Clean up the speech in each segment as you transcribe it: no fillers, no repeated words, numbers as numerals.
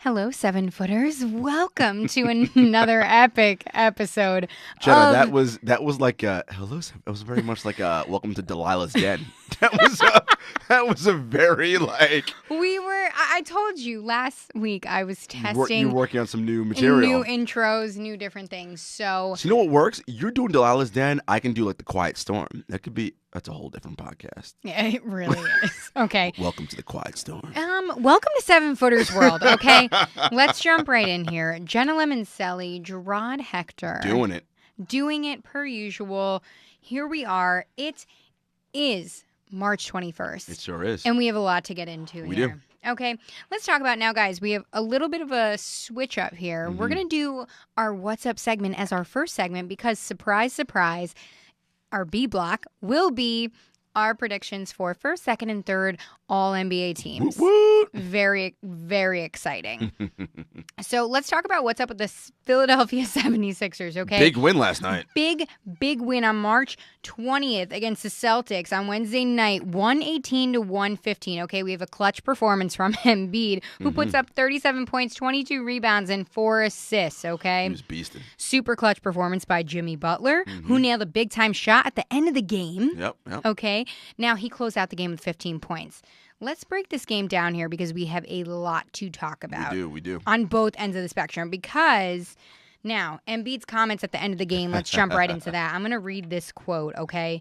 Hello, 7-footers. Welcome to another epic episode. Jenna, that was like hello. It was very much like welcome to Delilah's Den. That was a very like. I told you last week I was testing. You're working on some new material, new intros, new different things. So you know what works? You're doing Delilah's Den. I can do like the Quiet Storm. That's a whole different podcast. Yeah, it really is. Okay. Welcome to the Quiet Storm. Welcome to 7-footers world. Okay, let's jump right in here. Jenna Lemoncelli, Jarod Hector, doing it per usual. Here we are. It is March 21st. It sure is, and we have a lot to get into. We here. do. Okay, let's talk about now, guys. We have a little bit of a switch up here. We're going to do our What's Up segment as our first segment because, surprise, surprise, our B block will be our predictions for first, second, and third All-NBA teams. Woot, woot. Very, very exciting. So let's talk about what's up with the Philadelphia 76ers, okay? Big win last night. Big win on March 20th against the Celtics on Wednesday night, 118-115. Okay, we have a clutch performance from Embiid, who puts up 37 points, 22 rebounds, and 4 assists, okay? He was beasting. Super clutch performance by Jimmy Butler, who nailed a big-time shot at the end of the game. Yep. Okay, now he closed out the game with 15 points. Let's break this game down here because we have a lot to talk about. We do. On both ends of the spectrum because now Embiid's comments at the end of the game, let's jump right into that. I'm going to read this quote, okay?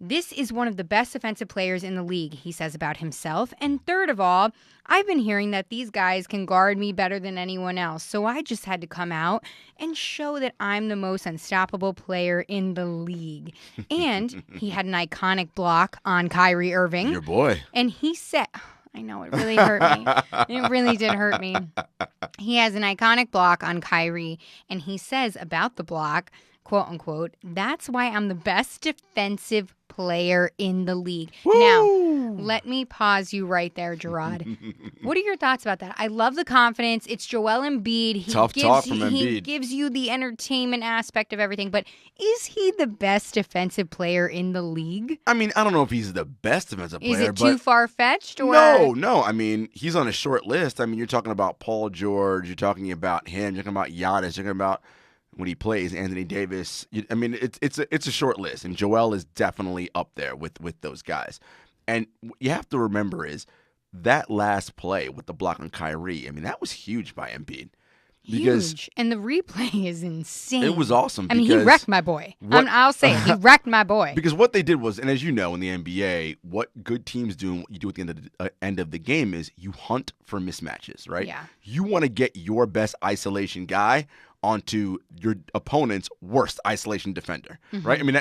This is one of the best defensive players in the league, he says about himself. And third of all, I've been hearing that these guys can guard me better than anyone else. So I just had to come out and show that I'm the most unstoppable player in the league. And he had an iconic block on Kyrie Irving. Your boy. And he said, I know, it really hurt me. It really did hurt me. He has an iconic block on Kyrie. And he says about the block, quote unquote, that's why I'm the best defensive player in the league. Woo! Now, let me pause you right there, Jarod. What are your thoughts about that? I love the confidence. It's Joel Embiid. Tough talk from Embiid. He gives you the entertainment aspect of everything, but is he the best defensive player in the league? I mean, I don't know if he's the best defensive player. Is it too far-fetched? Or? No. I mean, he's on a short list. I mean, you're talking about Paul George. You're talking about him. You're talking about Giannis. You're talking about when he plays Anthony Davis. I mean, it's a short list, and Joel is definitely up there with those guys. And what you have to remember is that last play with the block on Kyrie. I mean, that was huge by Embiid. Huge. And the replay is insane. It was awesome. I mean, he wrecked my boy. I'll say it. He wrecked my boy. Because what they did was, and as you know in the NBA, what good teams do and what you do at the end of the game is you hunt for mismatches, right? Yeah. You want to get your best isolation guy onto your opponent's worst isolation defender, right? I mean,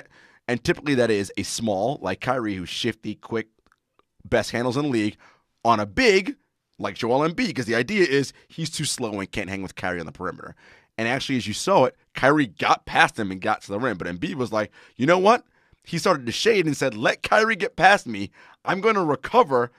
and typically that is a small, like Kyrie, who's shifty, quick, best handles in the league, on a big, like Joel Embiid, because the idea is he's too slow and can't hang with Kyrie on the perimeter. And actually, as you saw it, Kyrie got past him and got to the rim, but Embiid was like, you know what? He started to shade and said, let Kyrie get past me. I'm going to recover,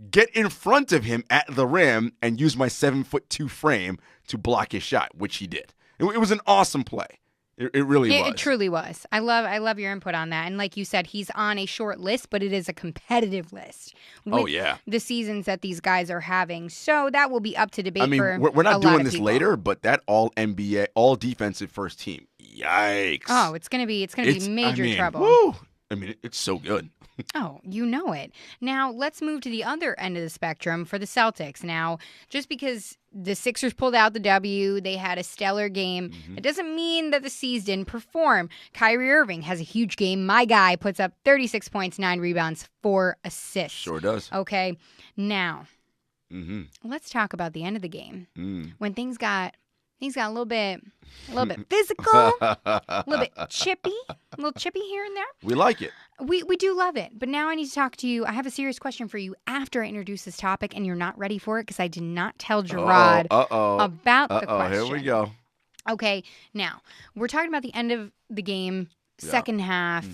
get in front of him at the rim, and use my 7'2" frame to block his shot, which he did. It was an awesome play. It really was. It truly was. I love your input on that. And like you said, he's on a short list, but it is a competitive list. Oh, yeah. The seasons that these guys are having. So that will be up to debate. I mean, for we're not doing this people. later, but that all NBA, all defensive first team. Yikes. Oh, it's gonna be major trouble. Woo! I mean, it's so good. Oh, you know it. Now, let's move to the other end of the spectrum for the Celtics. Now, just because the Sixers pulled out the W, they had a stellar game, it doesn't mean that the C's didn't perform. Kyrie Irving has a huge game. My guy puts up 36 points, 9 rebounds, 4 assists. Sure does. Okay, now, let's talk about the end of the game. When things got a little bit physical, a little bit chippy, a little chippy here and there. We like it. We do love it. But now I need to talk to you. I have a serious question for you after I introduce this topic, and you're not ready for it because I did not tell Jarod about the question. Here we go. Okay, now, we're talking about the end of the game, second half.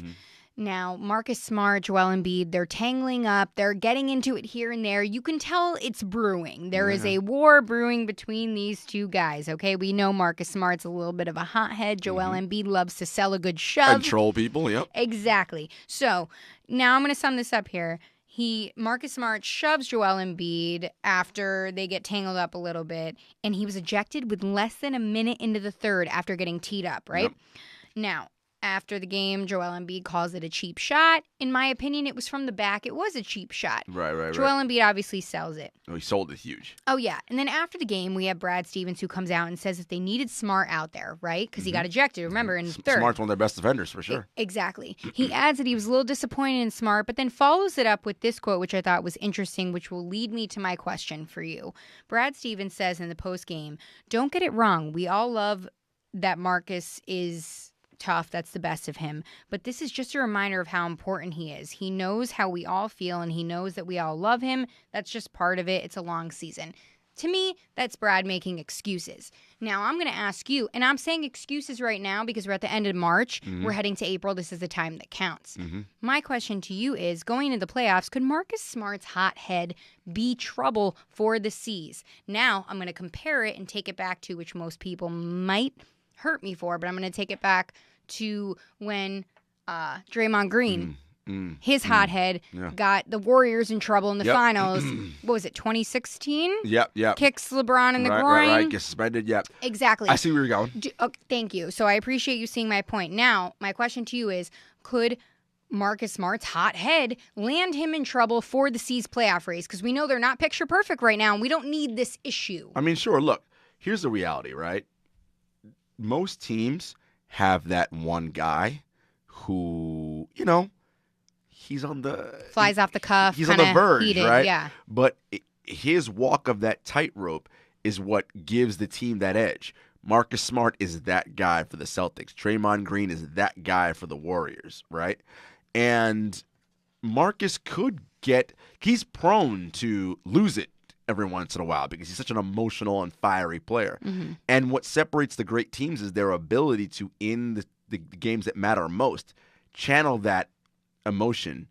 Now, Marcus Smart, Joel Embiid, they're tangling up. They're getting into it here and there. You can tell it's brewing. There is a war brewing between these two guys, okay? We know Marcus Smart's a little bit of a hothead. Joel Embiid loves to sell a good shove. And troll people, yep. Exactly. So, now I'm going to sum this up here. Marcus Smart shoves Joel Embiid after they get tangled up a little bit, and he was ejected with less than a minute into the third after getting teed up, right? Yep. Now, after the game, Joel Embiid calls it a cheap shot. In my opinion, it was from the back. It was a cheap shot. Right. Joel Embiid obviously sells it. Oh, he sold it huge. Oh, yeah. And then after the game, we have Brad Stevens who comes out and says that they needed Smart out there, right? Because he got ejected, remember, in the third. Smart's one of their best defenders, for sure. Exactly. He adds that he was a little disappointed in Smart, but then follows it up with this quote, which I thought was interesting, which will lead me to my question for you. Brad Stevens says in the postgame, "Don't get it wrong. We all love that Marcus is tough. That's the best of him. But this is just a reminder of how important he is. He knows how we all feel, and he knows that we all love him. That's just part of it. It's a long season." To me, that's Brad making excuses. Now, I'm going to ask you, and I'm saying excuses right now because we're at the end of March. We're heading to April. This is the time that counts. My question to you is, going into the playoffs, could Marcus Smart's hot head be trouble for the C's? Now, I'm going to compare it and take it back to, which most people might hurt me for, but I'm going to take it back to when Draymond Green, his hothead, got the Warriors in trouble in the finals. What was it, 2016? Yep. Kicks LeBron in the groin. Right. Gets suspended, yep. Exactly. I see where you're going. Thank you. So I appreciate you seeing my point. Now, my question to you is, could Marcus Smart's hot head land him in trouble for the C's playoff race? Because we know they're not picture perfect right now, and we don't need this issue. I mean, sure, look, here's the reality, right? Most teams have that one guy who, he's on the flies off the cuff. He's on the verge, heated, right? Yeah. But his walk of that tightrope is what gives the team that edge. Marcus Smart is that guy for the Celtics. Draymond Green is that guy for the Warriors, right? And Marcus he's prone to lose it every once in a while because he's such an emotional and fiery player. And what separates the great teams is their ability to, in the games that matter most, channel that emotion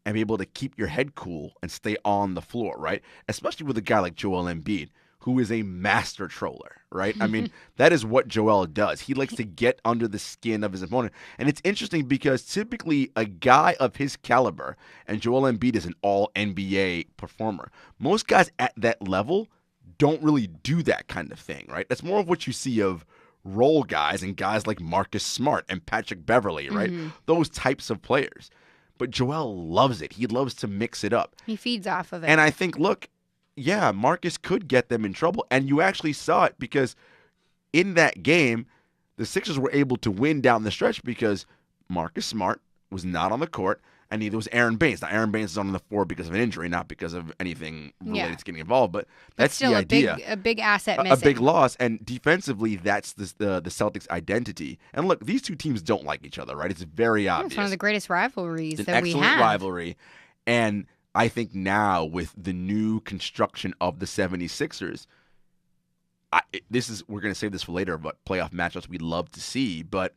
and be able to keep your head cool and stay on the floor, right? Especially with a guy like Joel Embiid, who is a master troller, right? I mean, that is what Joel does. He likes to get under the skin of his opponent. And it's interesting because typically a guy of his caliber, and Joel Embiid is an all-NBA performer, most guys at that level don't really do that kind of thing, right? That's more of what you see of role guys and guys like Marcus Smart and Patrick Beverley, right? Those types of players. But Joel loves it. He loves to mix it up. He feeds off of it. And I think, look, yeah, Marcus could get them in trouble. And you actually saw it because in that game, the Sixers were able to win down the stretch because Marcus Smart was not on the court, and neither was Aaron Baines. Now, Aaron Baines is on the floor because of an injury, not because of anything related to getting involved. But that's still the idea. A big asset missing. A big loss. And defensively, that's the Celtics' identity. And look, these two teams don't like each other, right? It's very obvious. It's one of the greatest riweries it's that we have. An excellent rivalry. And I think now with the new construction of the 76ers, we're going to save this for later, but playoff matchups we'd love to see. But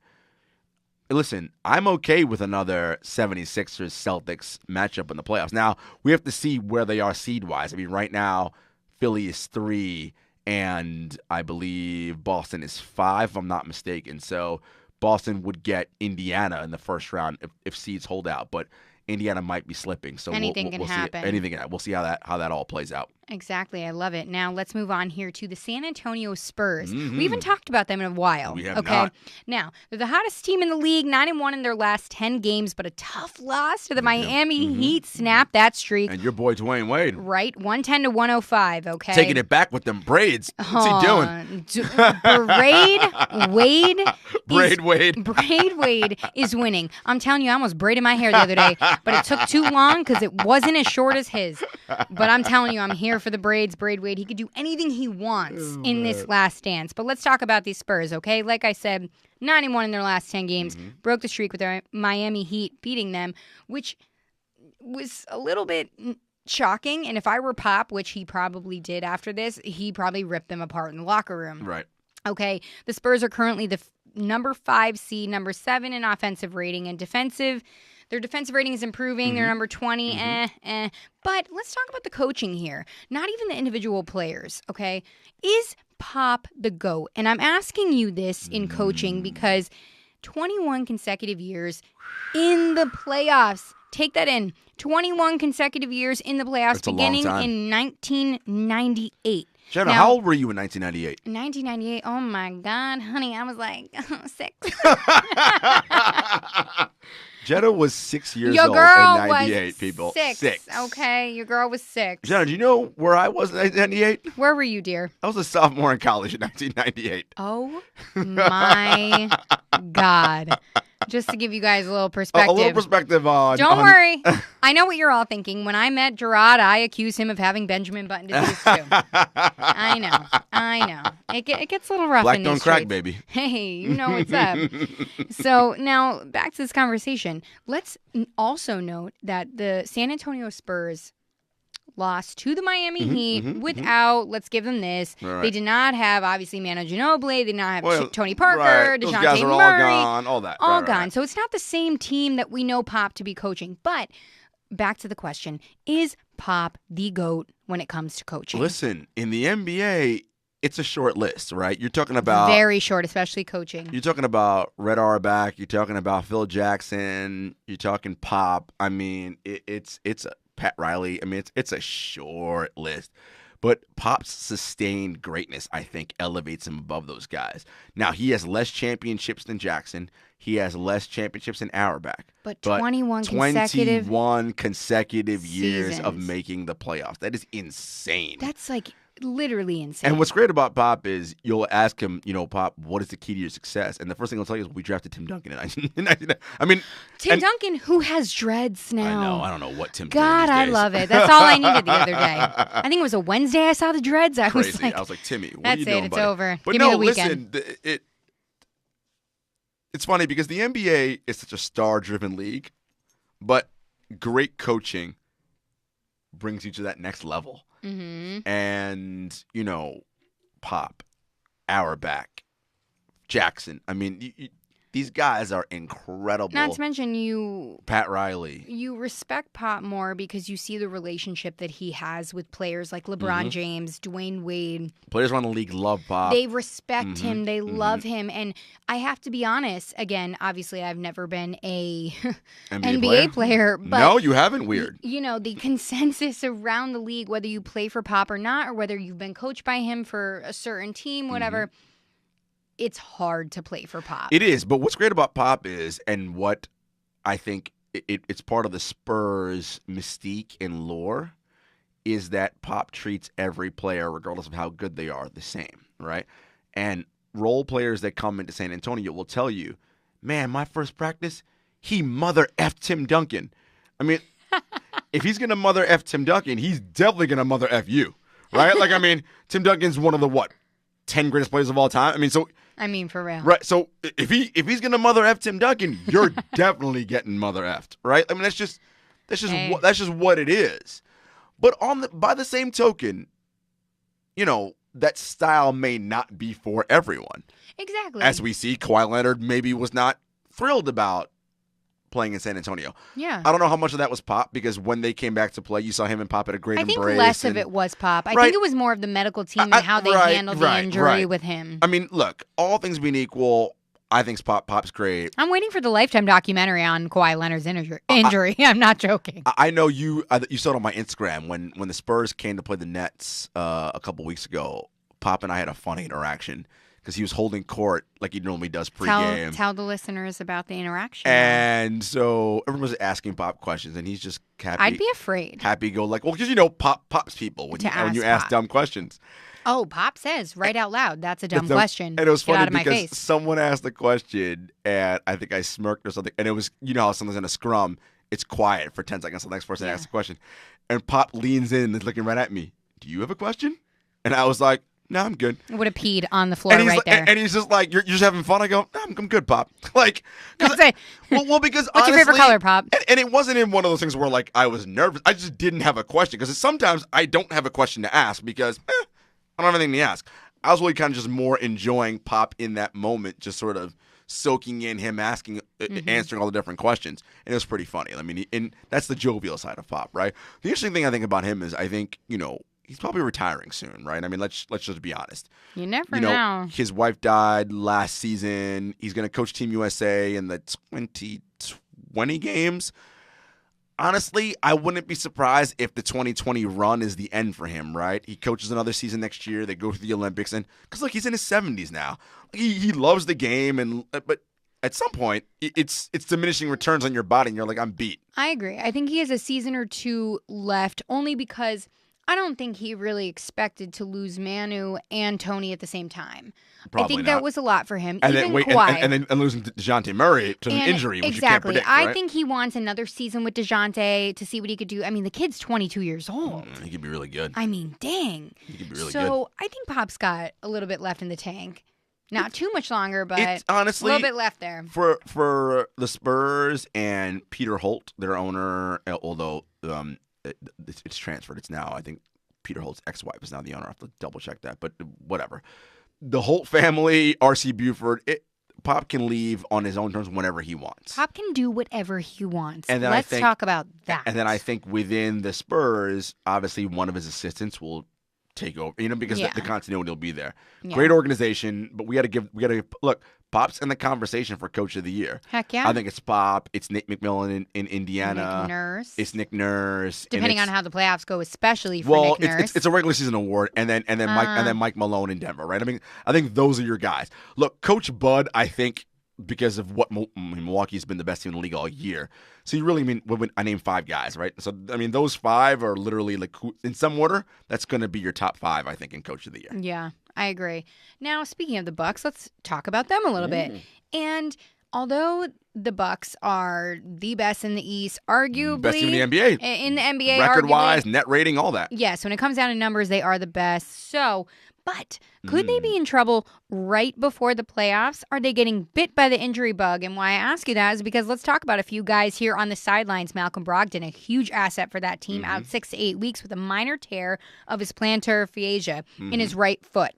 listen, I'm okay with another 76ers-Celtics matchup in the playoffs. Now, we have to see where they are seed-wise. I mean, right now, Philly is 3, and I believe Boston is 5, if I'm not mistaken. So Boston would get Indiana in the first round if seeds hold out. But Indiana might be slipping. So anything can happen. We'll see how that all plays out. Exactly. I love it. Now, let's move on here to the San Antonio Spurs. We haven't talked about them in a while. We have not. Now, they're the hottest team in the league, 9-1 in their last 10 games, but a tough loss to the Miami Heat snapped that streak. And your boy Dwayne Wade. Right, 110-105, okay? Taking it back with them braids. What's he doing? Braid Wade is winning. I'm telling you, I almost braided my hair the other day, but it took too long because it wasn't as short as his. But I'm telling you, I'm here for the braids. Braid Wade, he could do anything he wants in this last dance. But let's talk about these Spurs, okay? Like I said, 91 in their last 10 games, broke the streak with their Miami Heat beating them, which was a little bit shocking. And if I were Pop, which he probably did after this, he probably ripped them apart in the locker room. Right. Okay, the Spurs are currently the number 5 seed, number 7 in offensive rating, and their defensive rating is improving. They're number 20. But let's talk about the coaching here. Not even the individual players, okay? Is Pop the GOAT? And I'm asking you this in coaching because 21 consecutive years in the playoffs. Take that in. 21 consecutive years in the playoffs, That's a long beginning time. in 1998. Jenna, how old were you in 1998? 1998. Oh my God, honey, I was like 6. Jenna was 6 years Your old girl in 98, was people. 6. Okay, your girl was 6. Jenna, do you know where I was in 1998? Where were you, dear? I was a sophomore in college in 1998. Oh my God. Just to give you guys a little perspective. A little perspective on... Don't worry. I know what you're all thinking. When I met Jarod, I accused him of having Benjamin Button disease too. I know. It gets a little rough Black in don't these crack, streets. baby. Hey, you know what's up. So now back to this conversation. Let's also note that the San Antonio Spurs lost to the Miami Heat without, let's give them this, Right. They did not have, obviously, Manu Ginobili. They did not have Tony Parker, right. Those DeJounte guys are Murray. all gone, all that. All Right, gone. right. So it's not the same team that we know Pop to be coaching. But back to the question, is Pop the GOAT when it comes to coaching? Listen, in the NBA, it's a short list, right? You're talking about... Very short, especially coaching. You're talking about Red Auerbach. You're talking about Phil Jackson. You're talking Pop. I mean, it's a Pat Riley. I mean, it's a short list. But Pop's sustained greatness, I think, elevates him above those guys. Now, he has less championships than Jackson. He has less championships than Auerbach. But 21 consecutive years of seasons. making the playoffs. That is insane. That's like literally insane. And what's great about Pop is you'll ask him, Pop, what is the key to your success? And the first thing he'll tell you is we drafted Tim Duncan in 1999. I mean, Tim Duncan, who has dreads now. I don't know what Tim God, I love it. That's all I needed the other day. I think it was a Wednesday I saw the dreads. I was like, Timmy, what that's are you doing, it's buddy? over. But Give no, me the weekend. listen, it's funny because the NBA is such a star-driven league, but great coaching brings you to that next level. Mm-hmm. And, Pop, Auerbach, Jackson. I mean, these guys are incredible. Not to mention Pat Riley. You respect Pop more because you see the relationship that he has with players like LeBron James, Dwayne Wade. Players around the league love Pop. They respect him. They love him. And I have to be honest, again, obviously I've never been a NBA player. But no, you haven't. Weird. The consensus around the league, whether you play for Pop or not, or whether you've been coached by him for a certain team, whatever, it's hard to play for Pop. It is. But what's great about Pop is, and what I think it's part of the Spurs mystique and lore, is that Pop treats every player, regardless of how good they are, the same, right? And role players that come into San Antonio will tell you, man, my first practice, he mother effed Tim Duncan. I mean, if he's going to mother F Tim Duncan, he's definitely going to mother F you, right? Like, I mean, Tim Duncan's one of the, 10 greatest players of all time? I mean, for real. Right, so if he's going to mother F Tim Duncan, you're definitely getting mother effed, right? I mean, that's just what it is. But by the same token, that style may not be for everyone. Exactly. As we see, Kawhi Leonard maybe was not thrilled about playing in San Antonio. Yeah. I don't know how much of that was Pop, because when they came back to play, you saw him and Pop at a great embrace. I think less of it was Pop. I think it was more of the medical team and how they handled the injury with him. I mean, look, all things being equal, I think Pop's great. I'm waiting for the Lifetime documentary on Kawhi Leonard's injury. I'm not joking. I know you saw it on my Instagram when the Spurs came to play the Nets a couple weeks ago. Pop and I had a funny interaction because he was holding court like he normally does pregame. Tell the listeners about the interaction. And so everyone was asking Pop questions, and he's just happy. I'd be afraid. Happy go like, well, because Pop's people when you ask dumb questions. Oh, Pop says right out loud, that's a dumb question. And it was Get funny out of my because face. someone asked a question, and I think I smirked or something. And it was, how someone's in a scrum, it's quiet for 10 seconds. The next person asks a question. And Pop leans in and is looking right at me. Do you have a question? And I was like, no, I'm good. I would have peed on the floor right there. And he's just like, you're just having fun? I go, no, I'm good, Pop. Like, because what's honestly, your favorite color, Pop? And it wasn't in one of those things where, like, I was nervous. I just didn't have a question. Because sometimes I don't have a question to ask because I don't have anything to ask. I was really kind of just more enjoying Pop in that moment, just sort of soaking in him answering all the different questions. And it was pretty funny. I mean, and that's the jovial side of Pop, right? The interesting thing I think about him is I think, he's probably retiring soon, right? I mean, let's just be honest. You never know. His wife died last season. He's going to coach Team USA in the 2020 games. Honestly, I wouldn't be surprised if the 2020 run is the end for him, right? He coaches another season next year. They go to the Olympics. And because, look, he's in his 70s now. He loves the game, but at some point, it's diminishing returns on your body, and you're like, I'm beat. I agree. I think he has a season or two left, only because I don't think he really expected to lose Manu and Tony at the same time. Probably I think not. that was a lot for him. And Even then Kawhi. and losing DeJounte Murray to an injury, which you can't predict, right? I think he wants another season with DeJounte to see what he could do. I mean, the kid's 22 years old. He could be really good. I mean, dang. He could be really good. So I think Pop's got a little bit left in the tank. Not too much longer, but it's honestly a little bit left there. For the Spurs and Peter Holt, their owner, although it's transferred. It's now, I think, Peter Holt's ex-wife is now the owner. I have to double-check that, but whatever. The Holt family, R.C. Buford, Pop can leave on his own terms whenever he wants. Pop can do whatever he wants. And then Let's talk about that. And then I think within the Spurs, obviously one of his assistants will take over, because the continuity will be there. Yeah. Great organization, but we got to look. Pop's in the conversation for Coach of the Year. Heck yeah! I think it's Pop. It's Nick McMillan in Indiana. Nick Nurse. It's Nick Nurse. Depending on how the playoffs go, especially for Nick Nurse. It's a regular season award, and then Mike Malone in Denver, right? I think those are your guys. Look, Coach Bud, I think, because of what Milwaukee's been the best team in the league all year. So you really I named 5 guys, right? So those 5 are literally like in some order. That's going to be your top 5, I think, in Coach of the Year. Yeah, I agree. Now, speaking of the Bucks, let's talk about them a little bit. And although the Bucks are the best in the East, arguably best team in the NBA, record-wise, net rating, all that. Yes, when it comes down to numbers, they are the best. So. But could they be in trouble right before the playoffs? Are they getting bit by the injury bug? And why I ask you that is because let's talk about a few guys here on the sidelines. Malcolm Brogdon, a huge asset for that team, out 6 to 8 weeks with a minor tear of his plantar fascia in his right foot.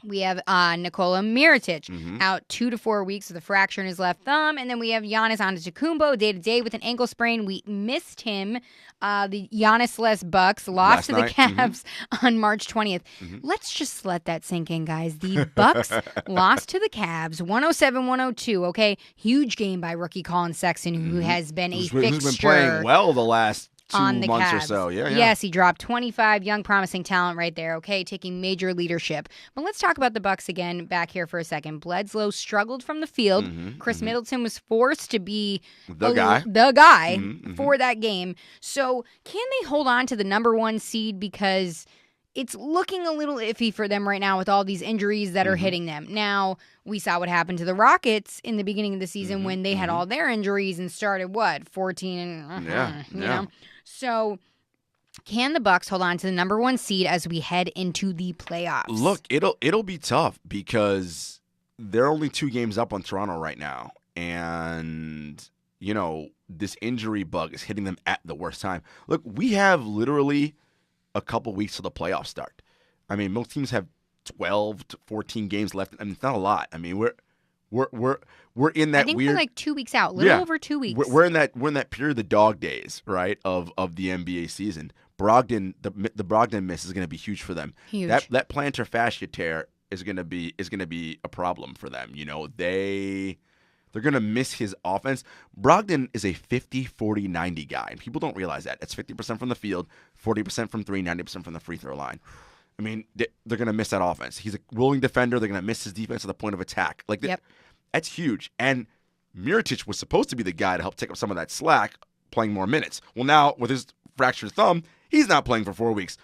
We have Nikola Mirotic out 2 to 4 weeks with a fracture in his left thumb. And then we have Giannis Antetokounmpo day-to-day with an ankle sprain. We missed him. The Giannis-less Bucks lost to the Cavs on March 20th. Let's just let that sink in, guys. The Bucks lost to the Cavs 107-102, okay? Huge game by rookie Colin Sexton, who has been a fixture. Who's been playing well the last 2 months Cavs. or so. Yeah. Yes, he dropped 25, young, promising talent right there, okay, taking major leadership. But let's talk about the Bucks again back here for a second. Bledsoe struggled from the field. Chris Middleton was forced to be the guy for that game. So can they hold on to the number 1 seed? Because it's looking a little iffy for them right now with all these injuries that are hitting them. Now, we saw what happened to the Rockets in the beginning of the season when they had all their injuries and started, 14 and you know? So, can the Bucks hold on to the number 1 seed as we head into the playoffs? Look, it'll be tough because they're only 2 games up on Toronto right now, and this injury bug is hitting them at the worst time. Look, we have literally a couple weeks till the playoffs start. I mean, most teams have 12 to 14 games left. I mean, it's not a lot. I mean, we're in that I think weird. We're like 2 weeks out, a little over 2 weeks. We're in that period of the dog days, right, of the NBA season. Brogdon, the Brogdon miss is going to be huge for them. Huge. That plantar fascia tear is going to be a problem for them. They're going to miss his offense. Brogdon is a 50-40-90 guy, and people don't realize that. That's 50% from the field, 40% from 3, 90% from the free throw line. I mean, they're going to miss that offense. He's a willing defender. They're going to miss his defense at the point of attack. That's huge. And Mirotic was supposed to be the guy to help take up some of that slack, playing more minutes. Well, now, with his fractured thumb, he's not playing for 4 weeks.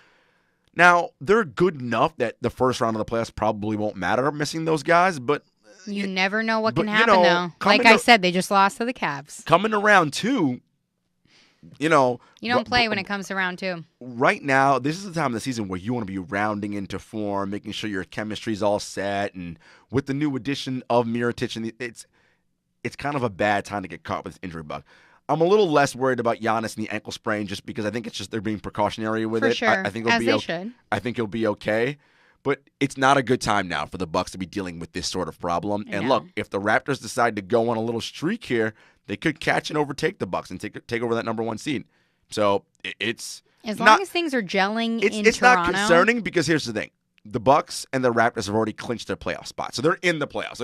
Now, they're good enough that the first round of the playoffs probably won't matter missing those guys, but you never know what can happen, though. Like I said, they just lost to the Cavs. Coming to round 2, you don't play when it comes to round 2. Right now, this is the time of the season where you want to be rounding into form, making sure your chemistry's all set, and with the new addition of Mirotic, and it's kind of a bad time to get caught with this injury bug. I'm a little less worried about Giannis and the ankle sprain just because I think it's just they're being precautionary with it. Sure. I think it'll should. I think it'll be okay. But it's not a good time now for the Bucks to be dealing with this sort of problem. And look, if the Raptors decide to go on a little streak here, they could catch and overtake the Bucks and take over that number 1 seed. So it's As long as things are gelling in it's Toronto. Not concerning because here's the thing. The Bucks and the Raptors have already clinched their playoff spot. So they're in the playoffs.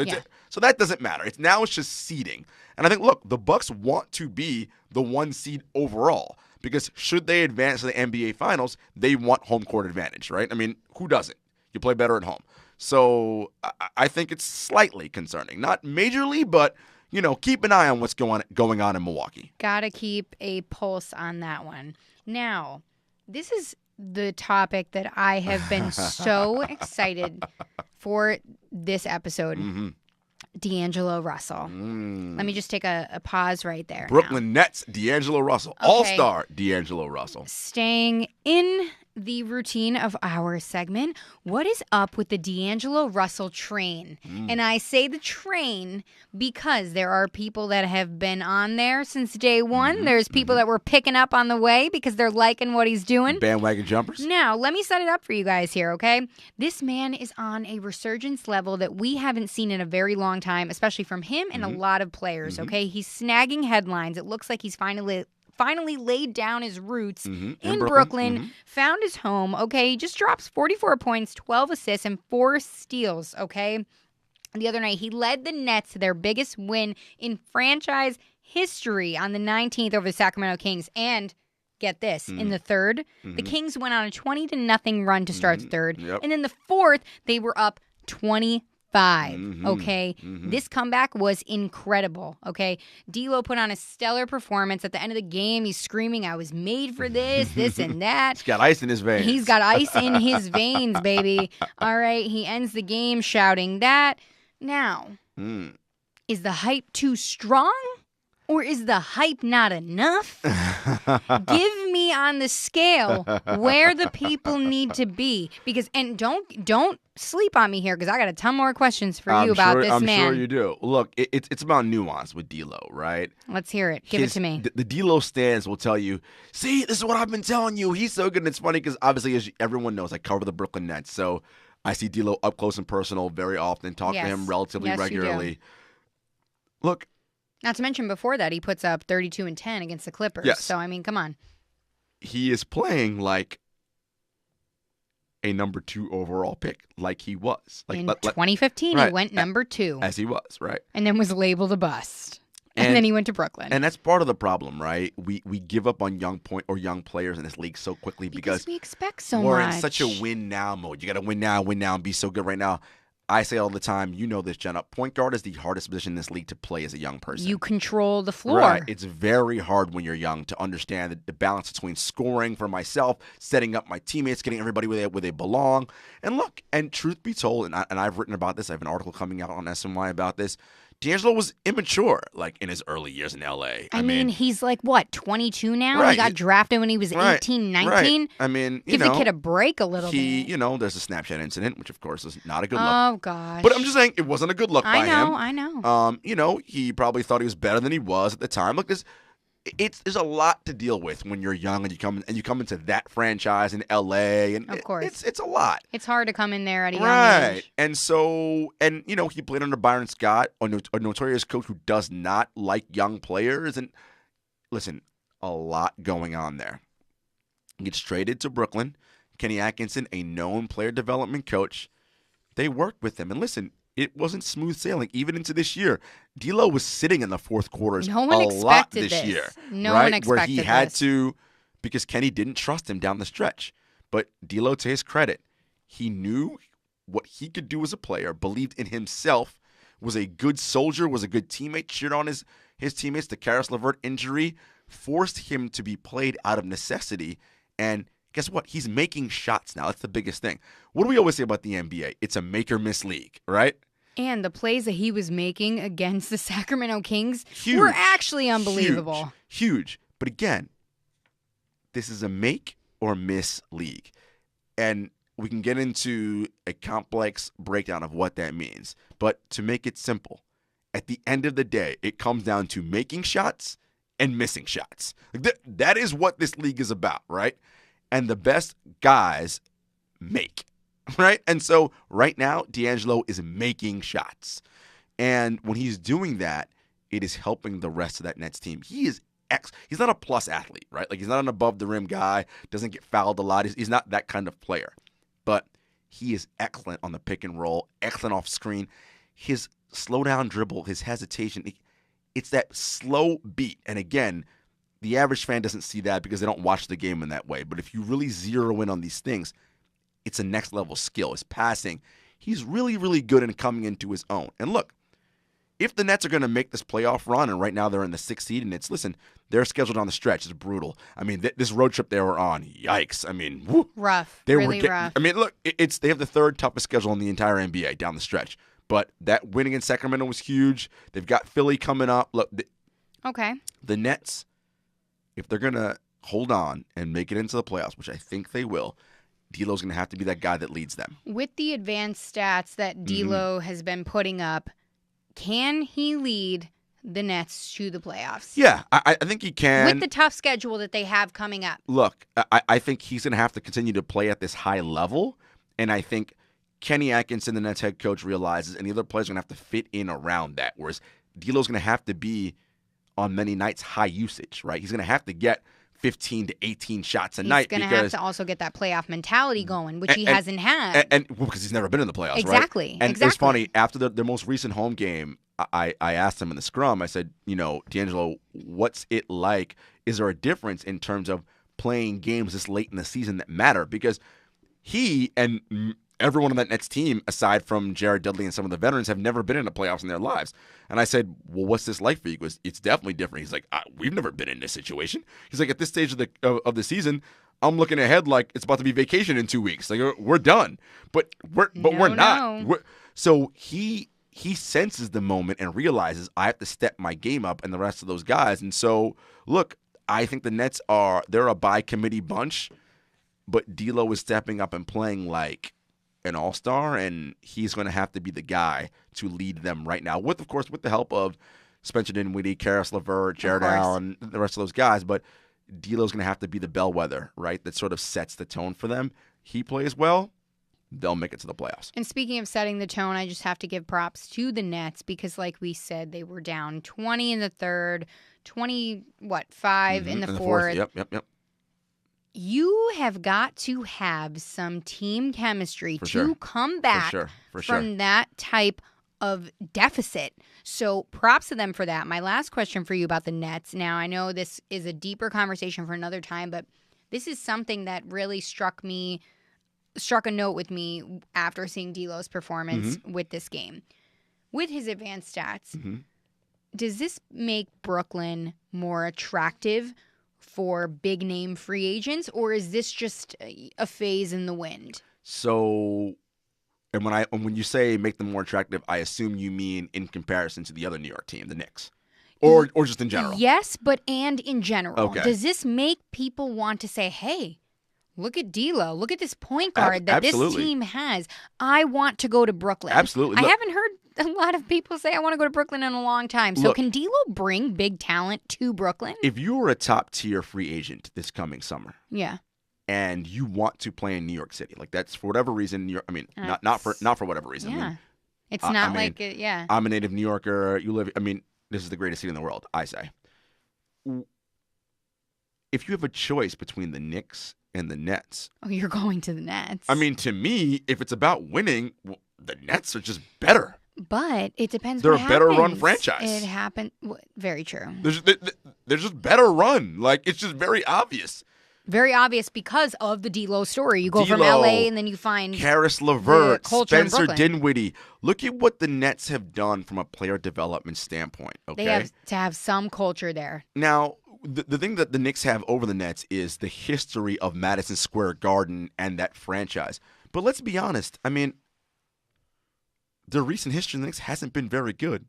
So that doesn't matter. It's just seeding. And I think, look, the Bucks want to be the 1 seed overall because should they advance to the NBA Finals, they want home court advantage, right? I mean, who doesn't? You play better at home. So I think it's slightly concerning. Not majorly, but, keep an eye on what's going on in Milwaukee. Got to keep a pulse on that one. Now, this is the topic that I have been so excited for this episode. Mm-hmm. D'Angelo Russell. Let me just take a pause right there. Brooklyn Nets, D'Angelo Russell. Okay. All-star D'Angelo Russell. Staying in the routine of our segment, what is up with the D'Angelo Russell train? And I say the train because there are people that have been on there since day one. There's people that were picking up on the way because they're liking what he's doing. Bandwagon jumpers. Now, let me set it up for you guys here, okay? This man is on a resurgence level that we haven't seen in a very long time, especially from him and a lot of players, okay? He's snagging headlines. It looks like he's finally laid down his roots in Brooklyn, found his home, okay? He just drops 44 points, 12 assists, and 4 steals, okay? The other night, he led the Nets to their biggest win in franchise history on the 19th over the Sacramento Kings. And get this, in the third, the Kings went on a 20-0 run to start the third. And in the fourth, they were up 25. Okay? This comeback was incredible, okay? D'Lo put on a stellar performance. At the end of the game, he's screaming, I was made for this and that. He's got ice in his veins. He's got ice in his veins, baby. All right, he ends the game shouting that. Now, is the hype too strong? Or is the hype not enough? Give me on the scale where the people need to be. And don't sleep on me here because I got a ton more questions for you about this man. I'm sure you do. Look, it's about nuance with D'Lo, right? Let's hear it. Give it to me. The D'Lo stands will tell you, see, this is what I've been telling you. He's so good. And it's funny because obviously, as everyone knows, I cover the Brooklyn Nets. So I see D'Lo up close and personal very often, talk to him relatively regularly. Look. Not to mention before that, he puts up 32 and 10 against the Clippers. Yes. So, I mean, come on. He is playing like a number 2 overall pick, like he was. In 2015, he went number 2. As he was, right. And then was labeled a bust. And then he went to Brooklyn. And that's part of the problem, right? We give up on young players in this league so quickly because we expect so much. We're in such a win now mode. You got to win now, and be so good right now. I say all the time, you know this, Jenna, point guard is the hardest position in this league to play as a young person. You control the floor. Right. It's very hard when you're young to understand the balance between scoring for myself, setting up my teammates, getting everybody where they belong. And look, and truth be told, and I've written about this, I have an article coming out on SNY about this, D'Angelo was immature, like, in his early years in L.A. I mean, he's like, what, 22 now? Right. He got drafted when he was 18, 19? Right. I mean, Give the kid a break a little bit. There's a Snapchat incident, which, of course, is not a good look. Oh, gosh. But I'm just saying, it wasn't a good look by him. I know. He probably thought he was better than he was at the time. Look, there's a lot to deal with when you're young and you come into that franchise in LA, and of course it's a lot. It's hard to come in there at a young age. And so he played under Byron Scott, a notorious coach who does not like young players. And listen, a lot going on there. He gets traded to Brooklyn. Kenny Atkinson, a known player development coach, they worked with him. And listen, it wasn't smooth sailing even into this year. D'Lo was sitting in the fourth quarters a lot this year. No one expected where he had this. to, because Kenny didn't trust him down the stretch. But D'Lo, to his credit, he knew what he could do as a player, believed in himself, was a good soldier, was a good teammate, cheered on his teammates. The Karis LeVert injury forced him to be played out of necessity. And guess what? He's making shots now. That's the biggest thing. What do we always say about the NBA? It's a make-or-miss league, right? And the plays that he was making against the Sacramento Kings were actually unbelievable. Huge. But again, this is a make-or-miss league. And we can get into a complex breakdown of what that means. But to make it simple, at the end of the day, it comes down to making shots and missing shots. That is what this league is about, right? And the best guys make, right? And so right now, D'Angelo is making shots. And when he's doing that, it is helping the rest of that Nets team. He is he's not a plus athlete, right? Like he's not an above the rim guy, doesn't get fouled a lot. He's not that kind of player. But he is excellent on the pick and roll, excellent off screen. His slow down dribble, his hesitation, it's that slow beat. And again, the average fan doesn't see that because they don't watch the game in that way. But if you really zero in on these things, it's a next level skill. His passing, he's really, really good in coming into his own. And look, if the Nets are going to make this playoff run, and right now they're in the 6th seed, and listen, they're scheduled on the stretch. It's brutal. I mean, this road trip they were on, yikes. I mean, woo. Rough, rough. I mean, look, they have the 3rd toughest schedule in the entire NBA down the stretch. But that win against Sacramento was huge. They've got Philly coming up. Look, the Nets, if they're going to hold on and make it into the playoffs, which I think they will, D'Lo's going to have to be that guy that leads them. With the advanced stats that D'Lo has been putting up, can he lead the Nets to the playoffs? Yeah, I think he can. With the tough schedule that they have coming up. Look, I think he's going to have to continue to play at this high level, and I think Kenny Atkinson, the Nets head coach, realizes, and the other players are going to have to fit in around that, whereas D'Lo's going to have to be, on many nights, high usage, right? He's going to have to get 15 to 18 shots a night. He's going to have to also get that playoff mentality going, which he hasn't had. And because he's never been in the playoffs, exactly, right? And it was funny, after the most recent home game, I asked him in the scrum, I said, D'Angelo, what's it like? Is there a difference in terms of playing games this late in the season that matter? Because he and everyone on that Nets team, aside from Jared Dudley and some of the veterans, have never been in the playoffs in their lives. And I said, well, what's this like for you? He goes, it's definitely different. He's like, we've never been in this situation. He's like, at this stage of the season, I'm looking ahead like it's about to be vacation in 2 weeks. Like, we're done. But we're not. So he senses the moment and realizes I have to step my game up and the rest of those guys. And so, look, I think the Nets they're a by-committee bunch, but D'Lo is stepping up and playing like an all-star, and he's going to have to be the guy to lead them right now, with the help of Spencer Dinwiddie, Karis LeVert, Jarrett Allen, the rest of those guys. But D'Lo's going to have to be the bellwether, right, that sort of sets the tone for them. He plays well, they'll make it to the playoffs. And speaking of setting the tone, I just have to give props to the Nets because, like we said, they were down 20 in the 3rd, 5 in the 4th. Yep. You have got to have some team chemistry to come back from that type of deficit. So props to them for that. My last question for you about the Nets. Now, I know this is a deeper conversation for another time, but this is something that really struck a note with me after seeing D'Lo's performance with this game. With his advanced stats, does this make Brooklyn more attractive for big name free agents, or is this just a phase in the wind? So, and when you say make them more attractive, I assume you mean in comparison to the other New York team, the Knicks, or just in general. Yes, and in general. Okay. Does this make people want to say, "Hey, look at D'Lo. Look at this point guard that this team has. I want to go to Brooklyn." Absolutely. I haven't heard a lot of people say I want to go to Brooklyn in a long time. So can D'Lo bring big talent to Brooklyn? If you were a top-tier free agent this coming summer, and you want to play in New York City, like that's for whatever reason, not for whatever reason. Yeah. I mean, it's not I'm a native New Yorker. This is the greatest city in the world, I say. If you have a choice between the Knicks and the Nets. Oh, you're going to the Nets. I mean, to me, if it's about winning, the Nets are just better. But it depends. They're what a better happens. run franchise. It happened. Very true. They're just better run. Like, it's just very obvious. Very obvious because of the D'Lo story. You go from LA and then you find Karis LeVert, Spencer in Dinwiddie. Look at what the Nets have done from a player development standpoint. Okay, they have to have some culture there. Now, the thing that the Knicks have over the Nets is the history of Madison Square Garden and that franchise. But let's be honest. I mean, their recent history in the Knicks hasn't been very good.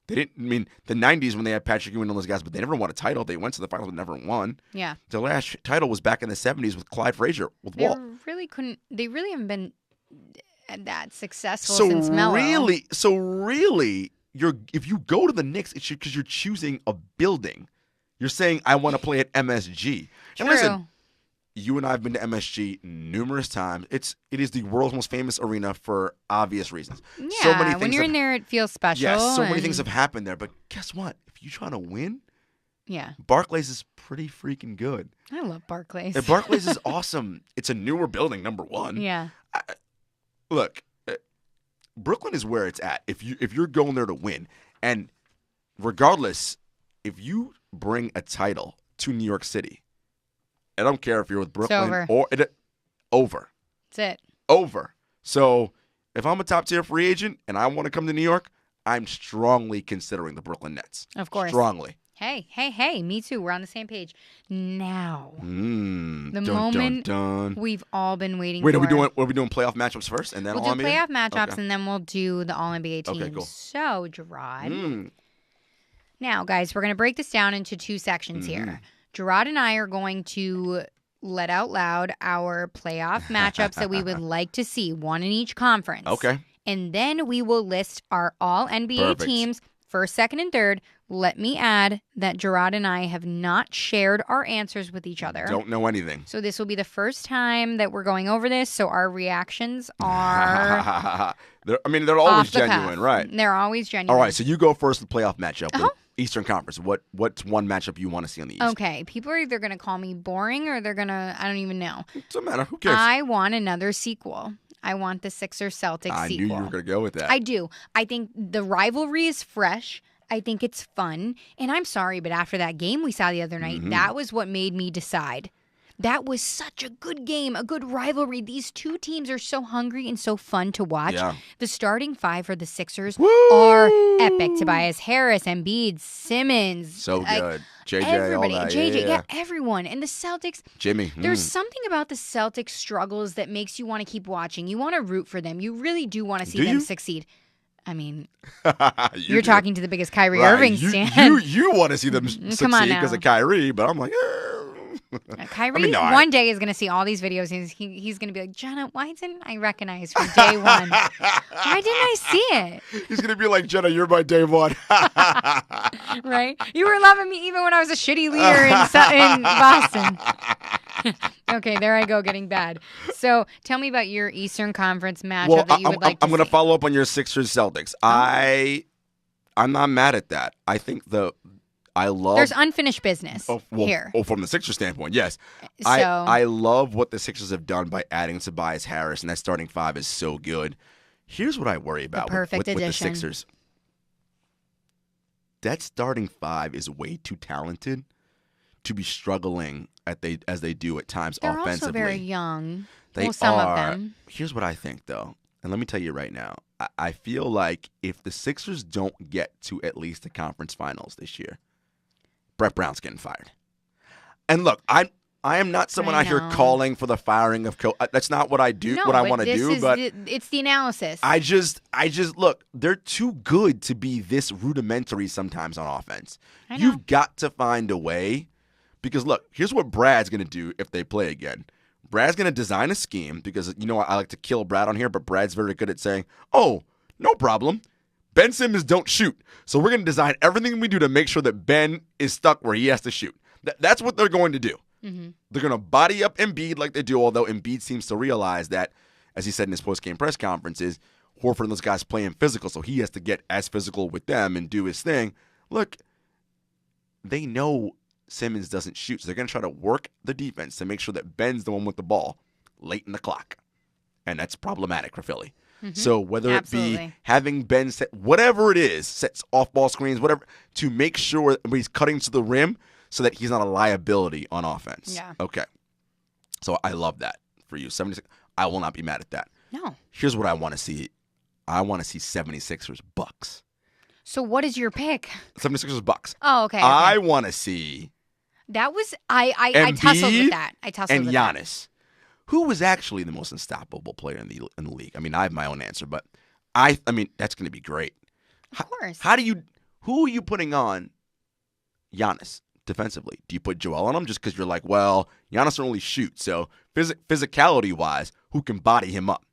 They didn't. I mean, the '90s when they had Patrick Ewing and all those guys, but they never won a title. They went to the finals but never won. Yeah. Their last title was back in the '70s with Clyde Frazier with Walt. They really haven't been that successful since Melo. So really, if you go to the Knicks, it's because you're choosing a building. You're saying I want to play at MSG. True. And listen, you and I have been to MSG numerous times. It is the world's most famous arena for obvious reasons. Yeah, so many things when you're in there, it feels special. Yes, so many things have happened there. But guess what? If you're trying to win, Yeah. Barclays is pretty freaking good. I love Barclays. And Barclays is awesome. It's a newer building, number one. Yeah. Look, Brooklyn is where it's at. If you're going there to win, and regardless, if you bring a title to New York City, I don't care if you're with Brooklyn over. That's it. Over. So if I'm a top tier free agent and I want to come to New York, I'm strongly considering the Brooklyn Nets. Of course. Strongly. Hey, me too. We're on the same page. Now. The Dun, moment dun, dun. we've all been waiting Wait, for. are we doing playoff matchups first and then we'll all do NBA? playoff matchups Okay. and then we'll do the All-NBA teams. Okay, cool. So, Jarod. Now, guys, we're going to break this down into two sections here. Jarod and I are going to let out loud our playoff matchups that we would like to see, one in each conference. Okay. And then we will list our all-NBA Perfect. teams, first, second, and third. Let me add that Jarod and I have not shared our answers with each other. Don't know anything. So this will be the first time that we're going over this, so our reactions are they're always off the genuine, cuff. right? They're always genuine. All right, so you go first with the playoff matchup with Eastern Conference. What's one matchup you want to see on the East? Okay, people are either going to call me boring or they're going to, I don't even know. Doesn't matter. Who cares? I want another sequel. I want the Sixers-Celtics sequel. I knew you were going to go with that. I do. I think the rivalry is fresh. I think it's fun. And I'm sorry, but after that game we saw the other night, that was what made me decide. That was such a good game, a good rivalry. These two teams are so hungry and so fun to watch. Yeah. The starting five for the Sixers Woo! are epic. Tobias Harris, Embiid, Simmons. So good. JJ, Everybody. all that. JJ, Yeah. everyone. And the Celtics. Jimmy. There's something about the Celtics' struggles that makes you want to keep watching. You want to root for them. You really do want to see them succeed. I mean, you're talking to the biggest Kyrie Irving stan. You want to see them succeed because of Kyrie, but I'm like, Kyrie one day is going to see all these videos and he's going to be like, Jenna, why didn't I recognize from day one? Why didn't I see it? He's going to be like, Jenna, you're my day one. Right? You were loving me even when I was a shitty leader in Boston. Okay, there I go, getting bad. So tell me about your Eastern Conference matchup that you would like to see. I'm going to follow up on your Sixers Celtics. I'm not mad at that. I think there's unfinished business here. Oh, from the Sixers standpoint, yes. So, I love what the Sixers have done by adding Tobias Harris, and that starting five is so good. Here's what I worry about with the Sixers. That starting five is way too talented to be struggling as they do at times they're offensively. Also very young. Some of them. Here's what I think, though. And let me tell you right now, I feel like if the Sixers don't get to at least the conference finals this year, Brett Brown's getting fired. And look, I am not someone out here calling for the firing of coach. That's not what I do. No, what I want to do. But it's the analysis. I just look. They're too good to be this rudimentary sometimes on offense. You've got to find a way. Because look, here's what Brad's going to do if they play again. Brad's going to design a scheme because, I like to kill Brad on here, but Brad's very good at saying, oh, no problem. Ben Simmons don't shoot. So we're going to design everything we do to make sure that Ben is stuck where he has to shoot. That's what they're going to do. Mm-hmm. They're going to body up Embiid like they do, although Embiid seems to realize that, as he said in his post-game press conferences, Horford and those guys playing physical, so he has to get as physical with them and do his thing. Look, they know Simmons doesn't shoot, so they're going to try to work the defense to make sure that Ben's the one with the ball late in the clock. And that's problematic for Philly. Mm-hmm. So whether it be having Ben set, whatever it is, sets off-ball screens, whatever, to make sure that he's cutting to the rim so that he's not a liability on offense. Yeah. Okay. So I love that for you. 76. I will not be mad at that. No. Here's what I want to see. I want to see 76ers Bucks. So what is your pick? 76ers Bucks. Oh, okay. I want to see that was I tussled with that. I tussled with Giannis, who was actually the most unstoppable player in the league. I mean, I have my own answer, but I mean that's going to be great. Of course. Who are you putting on Giannis defensively? Do you put Joel on him just because you're like, well, Giannis can only shoot, so physicality wise, who can body him up?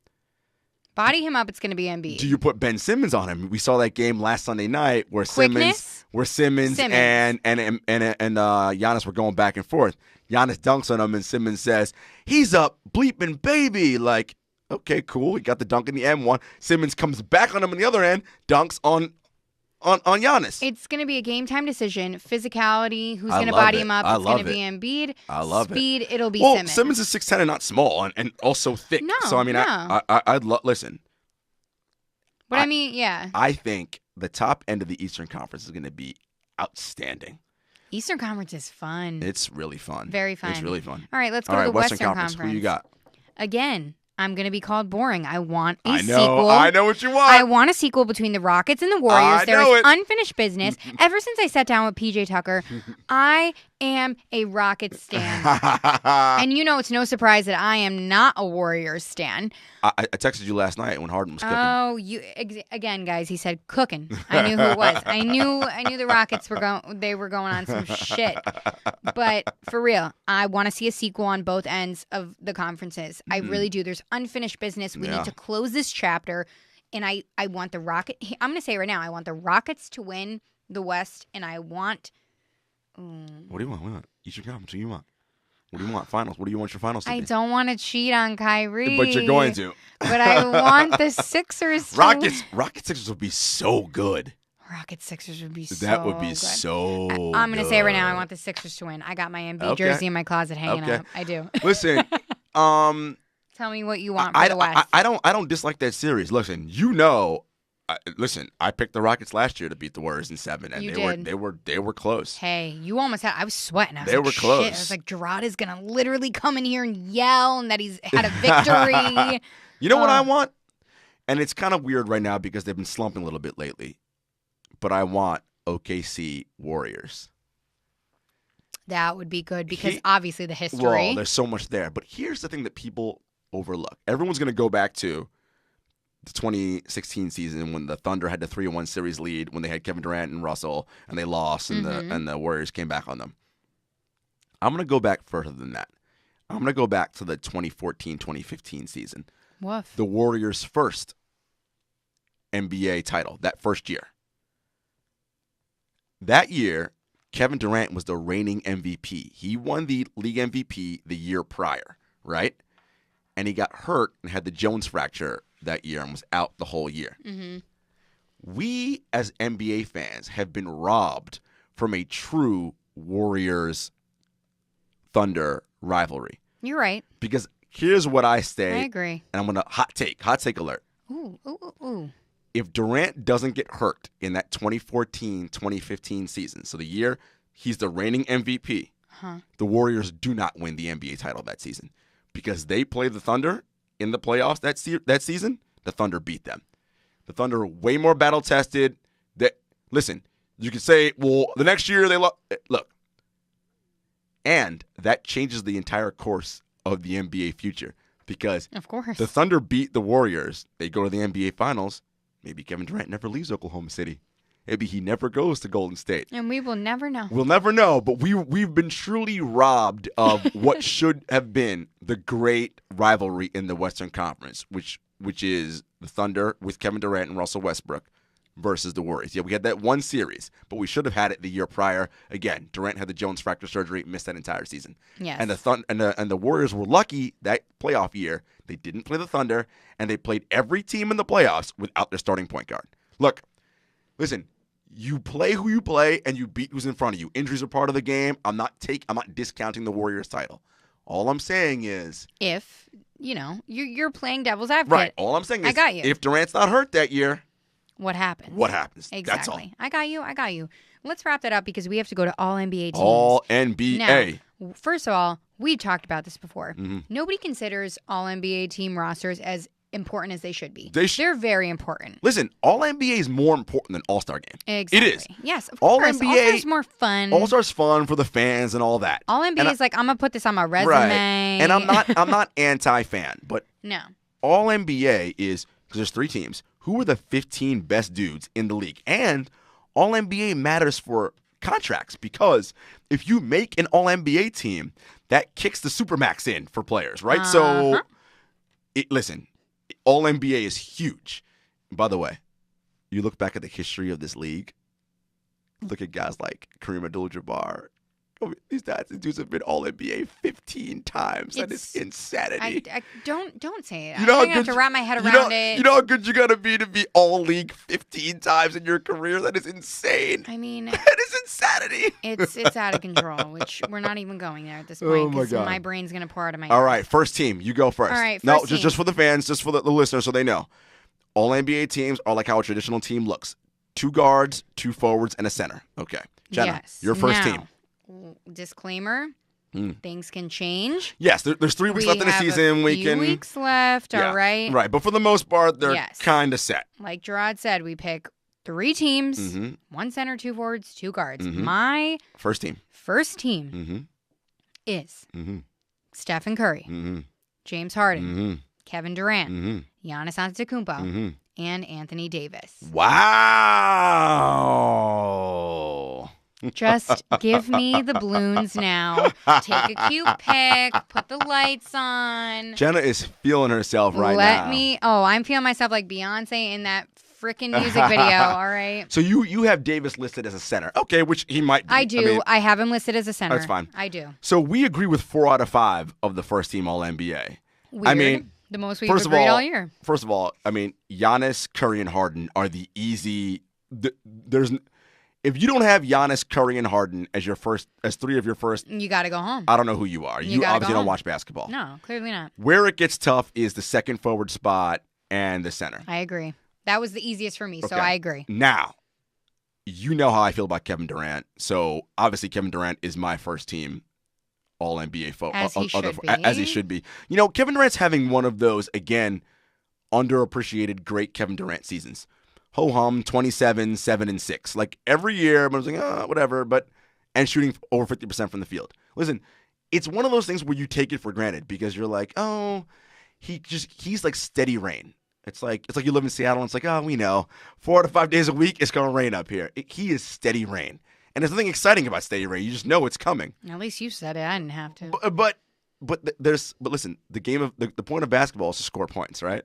Body him up, it's going to be Embiid. Do you put Ben Simmons on him? We saw that game last Sunday night where Simmons and Giannis were going back and forth. Giannis dunks on him, and Simmons says, he's up bleeping baby. Like, okay, cool. He got the dunk in the M1. Simmons comes back on him on the other end, dunks on on Giannis. It's going to be a game time decision. Physicality, who's I going to love body it. him up? I It's going to love be Embiid. I love Speed, it'll be Well, Simmons. Simmons is 6'10" and not small, and also thick. No, so I mean, no. I'd listen. But I mean, yeah. I think the top end of the Eastern Conference is going to be outstanding. Eastern Conference is fun. It's really fun. Very fun. It's really fun. All right, let's go to the Western Conference. Who you got? Again, I'm going to be called boring. I want a I sequel. know what you want. I want a sequel between the Rockets and the Warriors. I There know is it. unfinished business. Ever since I sat down with PJ Tucker, I am a Rockets stan. And you know it's no surprise that I am not a Warriors stan. I texted you last night when Harden was cooking. Oh, again, guys. He said cooking. I knew who it was. I knew the Rockets were going on some shit. But for real, I want to see a sequel on both ends of the conferences. I really do. There's unfinished business. We need to close this chapter. And I want the Rocket. I'm going to say it right now. I want the Rockets to win the West, and I want. What do you want? What do you want? Eastern Conference. What do you want? What do you want? Finals. What do you want your finals to be? I don't want to cheat on Kyrie. But you're going to. But I want the Sixers to. Rocket Sixers would be so good. Rocket Sixers would be so That would be good. so I'm going to good. say right now, I want the Sixers to win. I got my Embiid jersey in my closet hanging up. I do. Listen, tell me what you want for the West. I don't dislike that series. Listen, I picked the Rockets last year to beat the Warriors in 7, and they were close. Hey, you almost had. I was sweating. They were close. Shit. I was like, Jarod is gonna literally come in here and yell, and that he's had a victory. You know what I want? And it's kind of weird right now because they've been slumping a little bit lately. But I want OKC Warriors. That would be good because obviously the history. Well, there's so much there. But here's the thing that people overlook. Everyone's going to go back to the 2016 season when the Thunder had the 3-1 series lead when they had Kevin Durant and Russell and they lost and the Warriors came back on them. I'm going to go back further than that. I'm going to go back to the 2014-2015 season. Woof. The Warriors' first NBA title, that first year. That year, Kevin Durant was the reigning MVP. He won the league MVP the year prior, right? And he got hurt and had the Jones fracture that year and was out the whole year. Mm-hmm. We, as NBA fans, have been robbed from a true Warriors-Thunder rivalry. You're right. Because here's what I say. I agree. And I'm going to hot take alert. Ooh. If Durant doesn't get hurt in that 2014-2015 season, so the year he's the reigning MVP, the Warriors do not win the NBA title that season because they played the Thunder in the playoffs that season. The Thunder beat them. The Thunder are way more battle-tested. Listen, you could say, well, the next year they look. And that changes the entire course of the NBA future because of course the Thunder beat the Warriors. They go to the NBA Finals. Maybe Kevin Durant never leaves Oklahoma City. Maybe he never goes to Golden State. And we will never know. We'll never know, but we've been truly robbed of what should have been the great rivalry in the Western Conference, which is the Thunder with Kevin Durant and Russell Westbrook versus the Warriors. Yeah, we had that one series, but we should have had it the year prior. Again, Durant had the Jones fracture surgery, missed that entire season. Yes. And the Warriors were lucky that playoff year. They didn't play the Thunder, and they played every team in the playoffs without their starting point guard. Look, listen, you play who you play, and you beat who's in front of you. Injuries are part of the game. I'm not discounting the Warriors title. All I'm saying is, if you're playing devil's advocate, right? All I'm saying is, I got you. If Durant's not hurt that year, what happens? Exactly. That's all. I got you. Let's wrap that up because we have to go to all NBA teams. All NBA. Now, first of all, we talked about this before. Mm-hmm. Nobody considers all NBA team rosters as important as they should be. They're very important. Listen, all NBA is more important than All-Star Game. Exactly. It is. Yes, of all course. NBA, All-Star's more fun. All-Star's fun for the fans and all that. All NBA is like, I'm gonna put this on my resume. Right. And I'm not anti-fan, but no. All NBA is because there's 3 teams. Who are the 15 best dudes in the league? And All NBA matters for contracts because if you make an All NBA team, that kicks the Supermax in for players, right? So, listen, All NBA is huge. By the way, you look back at the history of this league, look at guys like Kareem Abdul-Jabbar. These dudes have been All-NBA 15 times. That is insanity. I don't say it. You know I have to wrap my head around it. You know how good you got to be All-League 15 times in your career? That is insane. I mean, that is insanity. It's out of control, which we're not even going there at this point because my brain's going to pour out of my head. All right, first team. You go first. All right, No, just for the fans, just for the listeners so they know. All-NBA teams are like how a traditional team looks. 2 guards, 2 forwards, and a center. Okay. Jenna, your first team. Disclaimer, things can change. Yes, there's 3 weeks left in the season. We have a few weeks left, all right? Right, but for the most part, they're kind of set. Like Jarod said, we pick 3 teams, 1 center, 2 forwards, 2 guards. My first team is Stephen Curry, James Harden, Kevin Durant, Giannis Antetokounmpo, and Anthony Davis. Wow. Just give me the balloons now. Take a cute pic. Put the lights on. Jenna is feeling herself right now. I'm feeling myself like Beyonce in that freaking music video, all right? So you have Davis listed as a center. Okay, which he might be. I do. I have him listed as a center. That's fine. I do. So we agree with 4 out of 5 of the first team All-NBA. Weird. I mean, the most we've agreed all year. First of all, I mean, Giannis, Curry, and Harden are the easy. If you don't have Giannis, Curry, and Harden as 3 of your first, you got to go home. I don't know who you are. You obviously don't watch basketball. No, clearly not. Where it gets tough is the second forward spot and the center. I agree. That was the easiest for me, so I agree. Now, you know how I feel about Kevin Durant. So obviously, Kevin Durant is my first team All-NBA as he should be. You know, Kevin Durant's having one of those, again, underappreciated great Kevin Durant seasons. Ho-hum, 27, 7, and 6. Like, every year, I was like, whatever, and shooting over 50% from the field. Listen, it's one of those things where you take it for granted because you're like, he's like steady rain. It's like you live in Seattle and it's like, we know. 4 to 5 days a week, it's going to rain up here. He is steady rain. And there's nothing exciting about steady rain. You just know it's coming. At least you said it. I didn't have to. But listen, the point of basketball is to score points, right?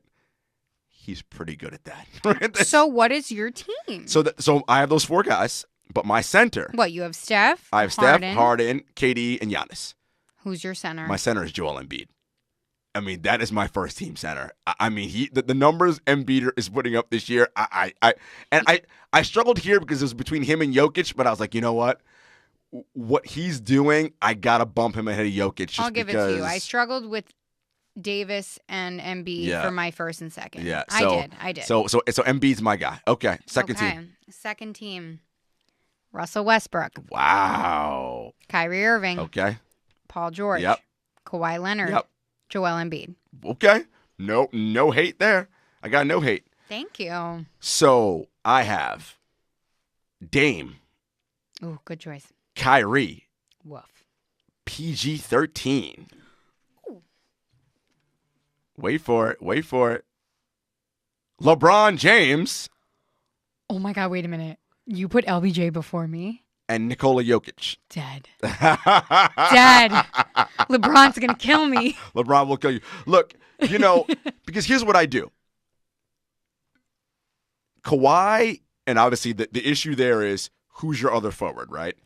He's pretty good at that. Right? So what is your team? So I have those 4 guys, but my center. What, you have Steph? I have Steph, Harden, KD, and Giannis. Who's your center? My center is Joel Embiid. I mean, that is my first team center. I mean, the numbers Embiid is putting up this year. I struggled here because it was between him and Jokic, but I was like, you know what? What he's doing, I gotta bump him ahead of Jokic. I'll give it to you. I struggled with Davis and Embiid for my first and second. Yeah, I did. So Embiid's my guy. Okay, second team. Second team. Russell Westbrook. Wow. Kyrie Irving. Okay. Paul George. Yep. Kawhi Leonard. Yep. Joel Embiid. Okay. No hate there. I got no hate. Thank you. So I have Dame. Ooh, good choice. Kyrie. Woof. PG-13. Ooh. Wait for it. LeBron James. Oh my God, wait a minute. You put LBJ before me? And Nikola Jokic. Dead. Dead. LeBron's going to kill me. LeBron will kill you. Look, because here's what I do. Kawhi, and obviously the issue there is who's your other forward, right?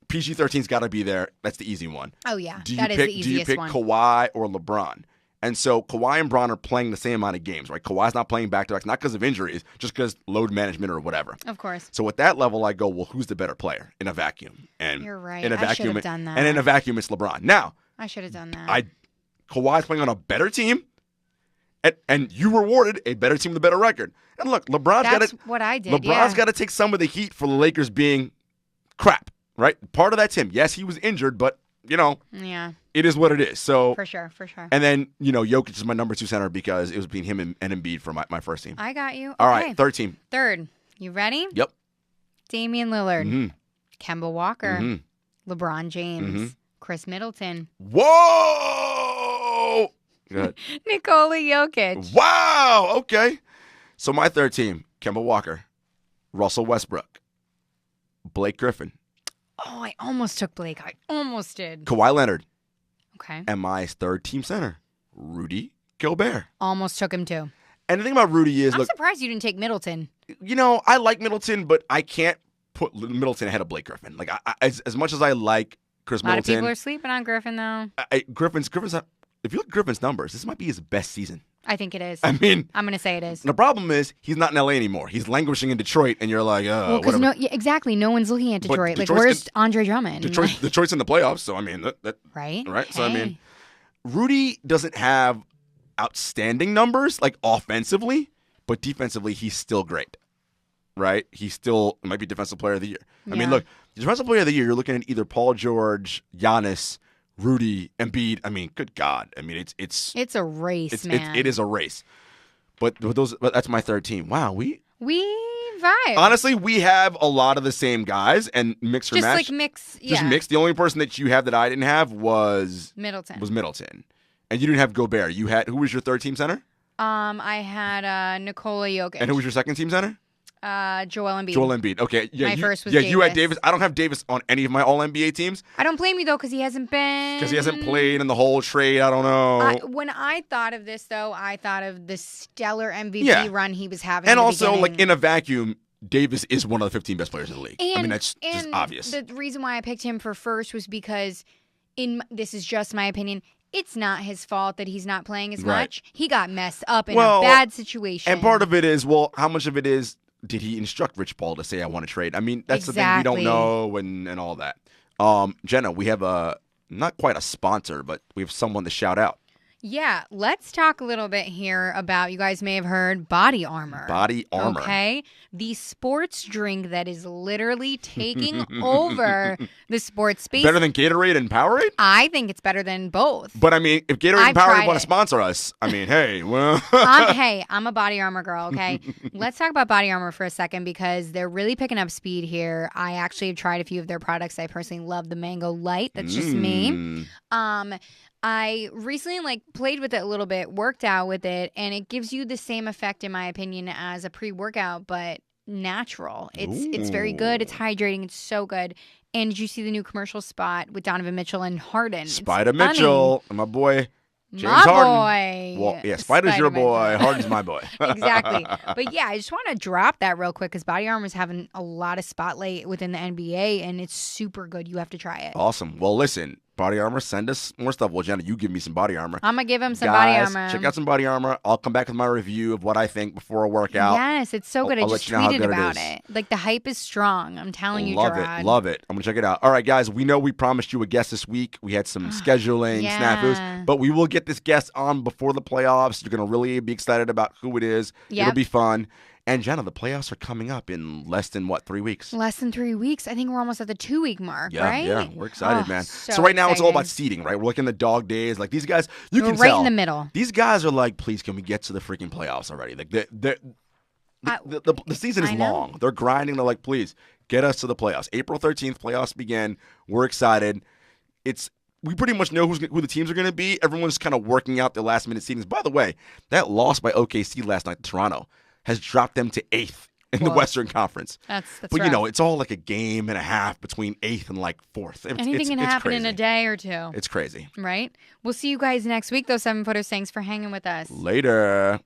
PG-13's got to be there. That's the easy one. Oh, yeah. That is the easiest one. Do you pick Kawhi or LeBron? And so Kawhi and Bron are playing the same amount of games, right? Kawhi's not playing back-to-backs, not because of injuries, just because load management or whatever. Of course. So at that level, I go, well, who's the better player in a vacuum? And you're right. I should have done that. And in a vacuum, it's LeBron. Now, I should have done that. Kawhi's playing on a better team, and you rewarded a better team with a better record. And look, That's what I did. LeBron's got to take some of the heat for the Lakers being crap, right? Part of that's him. Yes, he was injured, but yeah, it is what it is. So for sure. And then Jokic is my number 2 center because it was between him and Embiid for my first team. I got you. All right, third team. Third, you ready? Yep. Damian Lillard, Kemba Walker, LeBron James, Chris Middleton. Whoa! Good. Nikola Jokic. Wow. Okay. So my third team: Kemba Walker, Russell Westbrook, Blake Griffin. Oh, I almost took Blake. I almost did. Kawhi Leonard. Okay. And my third team center, Rudy Gobert. Almost took him too. And the thing about Rudy is, I'm surprised you didn't take Middleton. I like Middleton, but I can't put Middleton ahead of Blake Griffin. Like, as much as I like Chris A lot Middleton. of people are sleeping on Griffin, though. Griffin's. If you look at Griffin's numbers, this might be his best season. I think it is. I mean, I'm going to say it is. the problem is he's not in LA anymore. He's languishing in Detroit, and you're like, Well, because exactly. No one's looking at But Detroit. Like, Detroit's where's Andre Drummond? Detroit's in the playoffs, so I mean, right? right. So I Hey. mean, Rudy doesn't have outstanding numbers like offensively, but defensively he's still great. Right? He still might be Defensive Player of the Year. I mean, look, Defensive Player of the Year, you're looking at either Paul George, Giannis, Rudy, Embiid. I mean, good God. I mean, It's a race, man. it is a race. But that's my third team. Wow, we vibe. honestly we have a lot of the same guys and mix or Just match. like mix. Just Yeah. mix. The only person that you have that I didn't have was Middleton. and you didn't have Gobert. You had who was your third team center? I had Nikola Jokic. And who was your second team center? Joel Embiid. Joel Embiid. Okay. Yeah, My first was you had Davis. Davis. I don't have Davis on any of my All NBA teams I don't blame you, though, because he hasn't been. because he hasn't played in the whole trade. I don't know. When I thought of this, though, I thought of the stellar MVP Yeah. run he was having. And in the also, like beginning. in a vacuum, Davis is one of the 15 best players in the league. I mean, that's just obvious. The reason why I picked him for first was because, this is just my opinion, it's not his fault that he's not playing as Right. much. He got messed up in a bad situation. And part of it is, how much of it is, did he instruct Rich Paul to say, I want to trade? I mean, that's the thing we don't know and all that. Jenna, we have not quite a sponsor, but we have someone to shout out. Yeah, let's talk a little bit here about, you guys may have heard, Body Armor. Body Armor. Okay? The sports drink that is literally taking over the sports space. Better than Gatorade and Powerade? I think it's better than both. But I mean, if Gatorade and I've Powerade tried want it. to sponsor us, I mean, hey, well. I'm a Body Armor girl, okay? Let's talk about Body Armor for a second because they're really picking up speed here. I actually have tried a few of their products. I personally love the Mango Light. That's just me. I recently played with it a little bit, worked out with it, and it gives you the same effect, in my opinion, as a pre-workout, but natural. It's very good. It's hydrating. It's so good. And did you see the new commercial spot with Donovan Mitchell and Harden? Spider Mitchell, my boy. James my Harden. boy. Well, yeah, Spider's your boy. Harden's my boy. Exactly. But yeah, I just want to drop that real quick because Body Armor is having a lot of spotlight within the NBA, and it's super good. You have to try it. Awesome. Well, listen, Body Armor, send us more stuff. Well, Jenna, you give me some Body Armor. I'm going to give him some Guys, Body Armor. check out some Body Armor. I'll come back with my review of what I think before a workout. Yes, it's so good. I'll I just let you know how tweeted good it about is. it. Like, the hype is strong. I'm telling you, Love Jarod. it. Love it. I'm going to check it out. All right, guys, we know we promised you a guest this week. We had some scheduling Yeah. snafus, but we will get this guest on before the playoffs. You're going to really be excited about who it is. Yep. It'll be fun. And Jenna, the playoffs are coming up in less than, 3 weeks? Less than 3 weeks. I think we're almost at the 2-week mark, right? Yeah, we're excited, man. So right now it's all excited. about seeding, right? We're looking at the dog days. Like these guys, you We're can right tell. in the middle. These guys are like, please, can we get to the freaking playoffs already? Like the season is I know. long. They're grinding. They're like, please, get us to the playoffs. April 13th, playoffs begin. We're excited. We pretty much know who the teams are going to be. Everyone's kind of working out their last minute seedings. By the way, that loss by OKC last night to Toronto has dropped them to 8th in the Whoa. Western Conference. That's But rough. it's all like a game and a half between 8th and 4th. Anything can happen crazy. in a day or two, It's crazy. right? We'll see you guys next week, though, 7-footers. Thanks for hanging with us. Later.